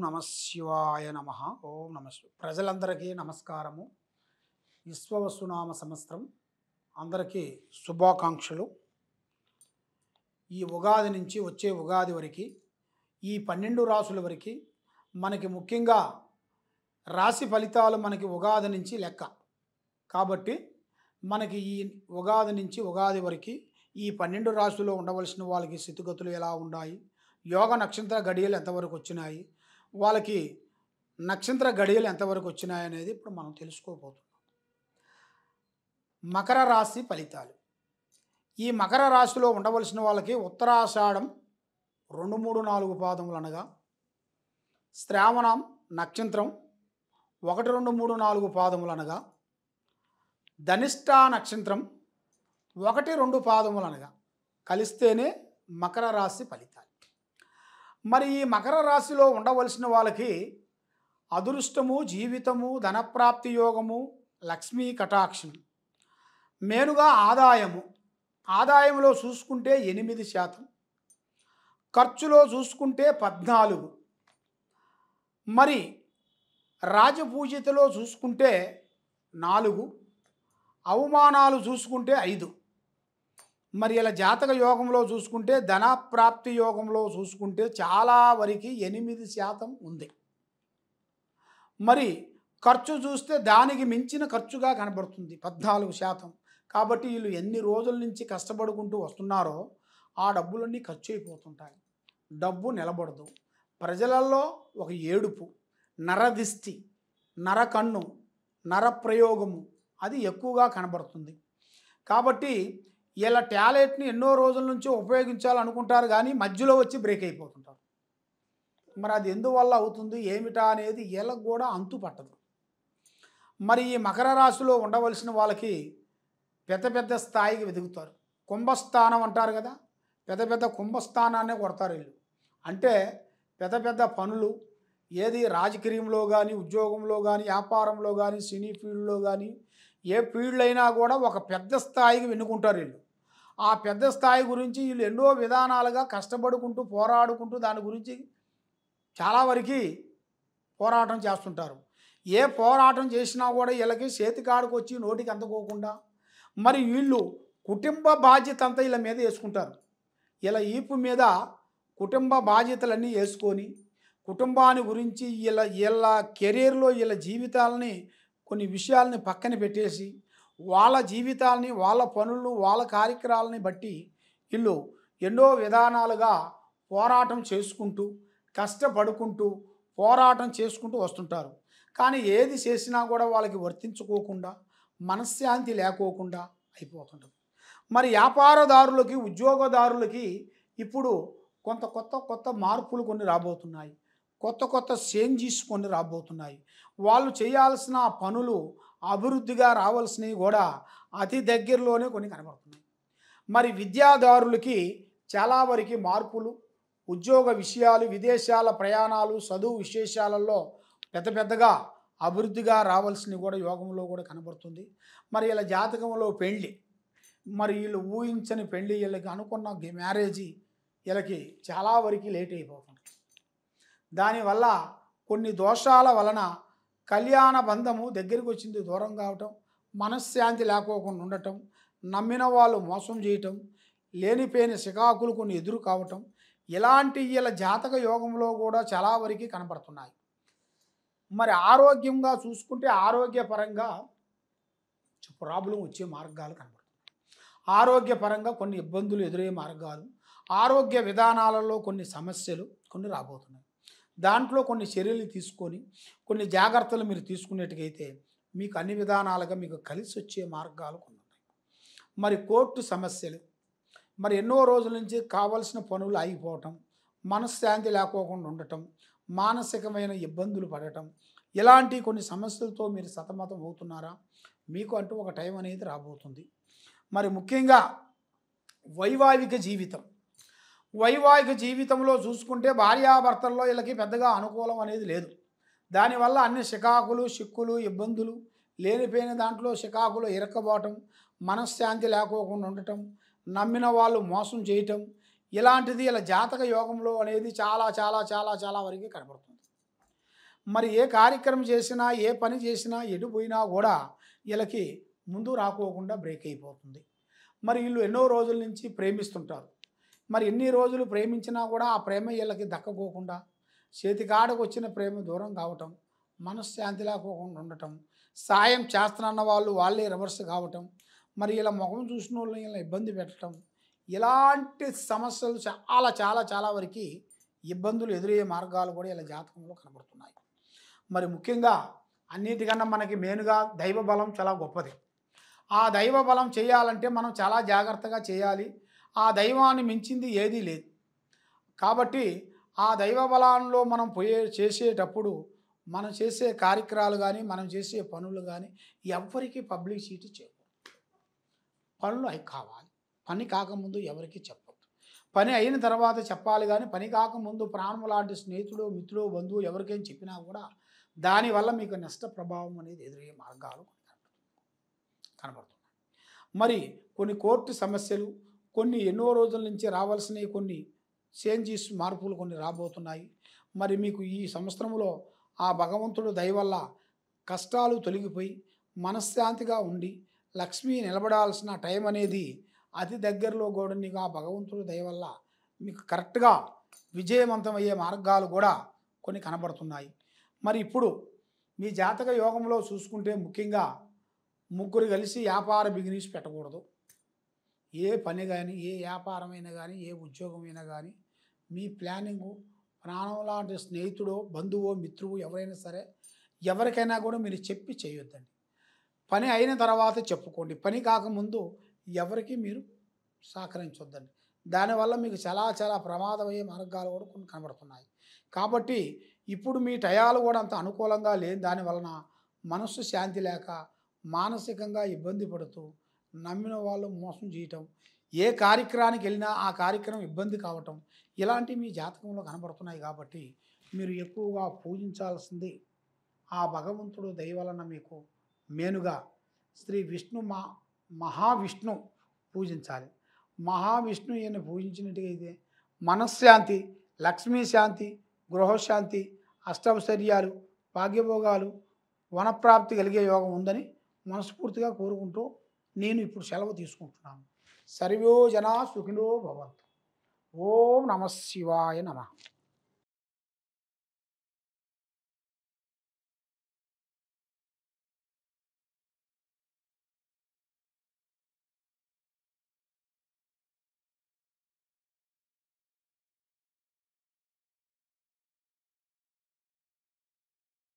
శివాయ నమ. ఓం నమ శివ. ప్రజలందరికీ నమస్కారము. విశ్వవసునామ సంవత్సరం అందరికీ శుభాకాంక్షలు. ఈ ఉగాది నుంచి వచ్చే ఉగాది వరకు ఈ 12 రాసుల వరకు మనకి ముఖ్యంగా రాశి ఫలితాలు మనకి ఉగాది నుంచి లెక్క. కాబట్టి మనకి ఈ ఉగాది నుంచి ఉగాది వరకు ఈ 12 రాశుల్లో ఉండవలసిన వాళ్ళకి స్థితిగతులు ఎలా ఉన్నాయి, యోగ నక్షత్ర గడియలు ఎంతవరకు వచ్చినాయి, వాళ్ళకి నక్షత్ర గడియలు ఎంతవరకు వచ్చినాయి అనేది ఇప్పుడు మనం తెలుసుకోబోతున్నాం. మకర రాశి ఫలితాలు. ఈ మకర రాశిలో ఉండవలసిన వాళ్ళకి ఉత్తరాషాఢం 2, 3, 4 పాదములు అనగా శ్రావణం నక్షత్రం 1, 2, 3, 4 పాదములు అనగా ధనిష్ట నక్షత్రం 1, 2 పాదములు అనగా కలిస్తేనే మకర రాశి ఫలితాలు. మరి ఈ మకర రాశిలో ఉండవలసిన వాళ్ళకి అదృష్టము, జీవితము, ధనప్రాప్తి యోగము, లక్ష్మీ కటాక్షం, మేనుగా ఆదాయంలో చూసుకుంటే 8%, ఖర్చులో చూసుకుంటే 14%, మరి రాజపూజితలో చూసుకుంటే 4%, అవమానాలు చూసుకుంటే 5%. మరి ఇలా జాతక యోగంలో చూసుకుంటే ధన ప్రాప్తి యోగంలో చూసుకుంటే చాలా వరకు 8% ఉంది. మరి ఖర్చు చూస్తే దానికి మించిన ఖర్చుగా కనబడుతుంది 14%. కాబట్టి వీళ్ళు ఎన్ని రోజుల నుంచి కష్టపడుకుంటూ వస్తున్నారో ఆ డబ్బులన్నీ ఖర్చు అయిపోతుంటాయి. డబ్బు నిలబడదు. ప్రజలలో ఒక ఏడుపు, నరదిష్టి, నరకన్ను, నరప్రయోగము అది ఎక్కువగా కనబడుతుంది. కాబట్టి ఇలా టాలెంట్ని ఎన్నో రోజుల నుంచి ఉపయోగించాలనుకుంటారు కానీ మధ్యలో వచ్చి బ్రేక్ అయిపోతుంటారు. మరి అది ఎందువల్ల అవుతుంది ఏమిటా అనేది వీళ్ళకు కూడా అంతు పట్టదు. మరి ఈ మకర రాశిలో ఉండవలసిన వాళ్ళకి పెద్ద పెద్ద స్థాయికి వెతుకుతారు. కుంభస్థానం అంటారు కదా, పెద్ద పెద్ద కుంభస్థానాన్నే కొడతారు వీళ్ళు. అంటే పెద్ద పెద్ద పనులు, ఏది రాజకీయంలో కానీ, ఉద్యోగంలో కానీ, వ్యాపారంలో కానీ, సినీ ఫీల్డ్లో కానీ, ఏ ఫీల్డ్ అయినా కూడా ఒక పెద్ద స్థాయికి వెన్నుకుంటారు వీళ్ళు. ఆ పెద్ద స్థాయి గురించి వీళ్ళు ఎన్నో విధానాలుగా కష్టపడుకుంటూ పోరాడుకుంటూ దాని గురించి చాలా వరకు పోరాటం చేస్తుంటారు. ఏ పోరాటం చేసినా కూడా వీళ్ళకి చేతికాడికి వచ్చి నోటికి అందుకోకుండా మరి వీళ్ళు కుటుంబ బాధ్యత అంతా వీళ్ళ మీద వేసుకుంటారు. ఇలా ఈపు మీద కుటుంబ బాధ్యతలన్నీ వేసుకొని కుటుంబాన్ని గురించి వీళ్ళ కెరీర్లో వీళ్ళ జీవితాలని కొన్ని విషయాలని పక్కన పెట్టేసి వాళ్ళ జీవితాలని, వాళ్ళ పనులను, వాళ్ళ కార్యక్రమాలని బట్టి వీళ్ళు ఎన్నో విధానాలుగా పోరాటం చేసుకుంటూ కష్టపడుకుంటూ పోరాటం చేసుకుంటూ వస్తుంటారు. కానీ ఏది చేసినా కూడా వాళ్ళకి వర్తించుకోకుండా మనశ్శాంతి లేకోకుండా అయిపోతుంటుంది. మరి వ్యాపారదారులకి, ఉద్యోగదారులకి ఇప్పుడు కొత్త మార్పులు కొన్ని రాబోతున్నాయి. కొత్త చేంజెస్ కొన్ని రాబోతున్నాయి. వాళ్ళు చేయాల్సిన పనులు అభివృద్ధిగా రావాల్సినవి కూడా అతి దగ్గరలోనే కొన్ని కనబడుతున్నాయి. మరి విద్యాదారులకి చాలా వరకు మార్పులు, ఉద్యోగ విషయాలు, విదేశాల ప్రయాణాలు, చదువు విశేషాలలో పెద్దగా అభివృద్ధిగా రావాల్సినవి కూడా యోగంలో కూడా కనబడుతుంది. మరి ఇలా జాతకంలో పెళ్ళి, మరి వీళ్ళు ఊహించని పెళ్ళి, వీళ్ళకి అనుకున్న మ్యారేజీ వీళ్ళకి చాలా వరకు లేట్ అయిపోతుంది. దానివల్ల కొన్ని దోషాల వలన కళ్యాణ బంధము దగ్గరికి వచ్చింది దూరం కావటం, మనశ్శాంతి లేకోకుండా ఉండటం, నమ్మిన వాళ్ళు మోసం చేయటం, లేనిపోయిన చికాకులు కొన్ని ఎదురు కావటం, ఇలాంటి వీళ్ళ జాతక యోగంలో కూడా చాలా వరకు కనబడుతున్నాయి. మరి ఆరోగ్యంగా చూసుకుంటే ఆరోగ్యపరంగా ప్రాబ్లం వచ్చే మార్గాలు కనబడుతున్నాయి. ఆరోగ్యపరంగా కొన్ని ఇబ్బందులు ఎదురయ్యే మార్గాలు, ఆరోగ్య విధానాలలో కొన్ని సమస్యలు కొన్ని రాబోతున్నాయి. దాంట్లో కొన్ని చర్యలు తీసుకొని కొన్ని జాగ్రత్తలు మీరు తీసుకునేట్టుకైతే మీకు అన్ని విధానాలుగా మీకు కలిసి వచ్చే మార్గాలు కొన్ని ఉన్నాయి. మరి కోర్టు సమస్యలు, మరి ఎన్నో రోజుల నుంచి కావాల్సిన పనులు ఆగిపోవటం, మనశ్శాంతి లేకోకుండా ఉండటం, మానసికమైన ఇబ్బందులు పడటం, ఇలాంటి కొన్ని సమస్యలతో మీరు సతమతం అవుతున్నారా? మీకు అంటూ ఒక టైం అనేది రాబోతుంది. మరి ముఖ్యంగా వైవాహిక జీవితంలో చూసుకుంటే భార్యాభర్తల్లో వీళ్ళకి పెద్దగా అనుకూలం అనేది లేదు. దానివల్ల అన్ని చికాకులు, చిక్కులు, ఇబ్బందులు, లేనిపోయిన దాంట్లో చికాకులు ఇరక్కబోవటం, మనశ్శాంతి లేకోకుండా ఉండటం, నమ్మిన వాళ్ళు మోసం చేయటం, ఇలాంటిది ఇలా జాతక యోగంలో అనేది చాలా చాలా చాలా చాలా వరకు కనబడుతుంది. మరి ఏ కార్యక్రమం చేసినా ఏ పని చేసినా ఎటు పోయినా కూడా వీళ్ళకి ముందు రాకోకుండా బ్రేక్ అయిపోతుంది. మరి వీళ్ళు ఎన్నో రోజుల నుంచి ప్రేమిస్తుంటారు. మరి ఎన్ని రోజులు ప్రేమించినా కూడా ఆ ప్రేమ వీళ్ళకి దక్కకోకుండా చేతికాడకు వచ్చిన ప్రేమ దూరం కావటం, మనశ్శాంతి లేకోకుండా ఉండటం, సాయం చేస్తానన్న వాళ్ళు వాళ్ళే రివర్స్ కావటం, మరి ఇలా ముఖం చూసిన వాళ్ళని ఇలా ఇబ్బంది పెట్టడం, ఇలాంటి సమస్యలు చాలా చాలా చాలా వరకు ఇబ్బందులు ఎదురయ్యే మార్గాలు కూడా ఇలా జాతకంలో కనబడుతున్నాయి. మరి ముఖ్యంగా అన్నిటికన్నా మనకి మెయిన్గా దైవ బలం చాలా గొప్పది. ఆ దైవ బలం చేయాలంటే మనం చాలా జాగ్రత్తగా చేయాలి. ఆ దైవాన్ని మించింది ఏదీ లేదు. కాబట్టి ఆ దైవ బలంలో మనం చేసేటప్పుడు మనం చేసే కార్యక్రమాలు కానీ మనం చేసే పనులు కానీ ఎవ్వరికీ పబ్లిసిటీ చేయకూడదు. పనులు అవి కావాలి. పని కాకముందు ఎవరికి చెప్పొద్దు. పని అయిన తర్వాత చెప్పాలి కానీ పని కాకముందు ప్రాణం లాంటి స్నేహితుడు మిత్రుడు బంధువు ఎవరికైనా చెప్పినా కూడా దానివల్ల మీకు నష్ట ప్రభావం అనేది ఎదురయ్యే మార్గాలు కనబడుతున్నాయి. మరి కొన్ని కోర్టు సమస్యలు, కొన్ని ఎన్నో రోజుల నుంచి రావాల్సినవి, కొన్ని చేంజెస్ మార్పులు కొన్ని రాబోతున్నాయి. మరి మీకు ఈ సంవత్సరంలో ఆ భగవంతుడు దయ వల్ల కష్టాలు తొలగిపోయి మనశ్శాంతిగా ఉండి లక్ష్మి నిలబడాల్సిన టైం అనేది అతి దగ్గరలో కూడా నీకు ఆ భగవంతుడు దయ వల్ల మీకు కరెక్ట్గా విజయవంతమయ్యే మార్గాలు కూడా కొన్ని కనబడుతున్నాయి. మరి ఇప్పుడు మీ జాతక యోగంలో చూసుకుంటే ముఖ్యంగా ముగ్గురు కలిసి వ్యాపార బిజినెస్ పెట్టకూడదు. ఏ పని కానీ ఏ వ్యాపారమైనా కానీ ఏ ఉద్యోగమైనా కానీ మీ ప్లానింగు ప్రాణం లాంటి స్నేహితుడో బంధువో మిత్రువు ఎవరైనా సరే ఎవరికైనా కూడా మీరు చెప్పి చేయొద్దండి. పని అయిన తర్వాత చెప్పుకోండి. పని కాకముందు ఎవరికి మీరు సహకరించొద్దండి. దానివల్ల మీకు చాలా చాలా ప్రమాదమయ్యే మార్గాలు కూడా కొన్ని కనబడుతున్నాయి. కాబట్టి ఇప్పుడు మీ టయాలు కూడా అంత అనుకూలంగా లేని దానివలన మనస్సు శాంతి లేక మానసికంగా ఇబ్బంది పడుతూ నమ్మిన వాళ్ళు మోసం చేయటం, ఏ కార్యక్రమానికి వెళ్ళినా ఆ కార్యక్రమం ఇబ్బంది కావటం, ఇలాంటివి మీ జాతకంలో కనబడుతున్నాయి. కాబట్టి మీరు ఎక్కువగా పూజించాల్సింది ఆ భగవంతుడు దయ వలన మీకు మేనుగా శ్రీ విష్ణు మహావిష్ణు పూజించాలి. మహావిష్ణు ఈయన పూజించినట్టయితే మనశ్శాంతి, లక్ష్మీ శాంతి, గృహశాంతి, అష్టైశ్వర్యాలు, భాగ్యభోగాలు, వనప్రాప్తి కలిగే యోగం ఉందని మనస్ఫూర్తిగా కోరుకుంటూ నేను ఇప్పుడు సెలవు తీసుకుంటున్నాను. సర్వే జనా సుఖినో భవంతు. ఓం నమః శివాయ నమః.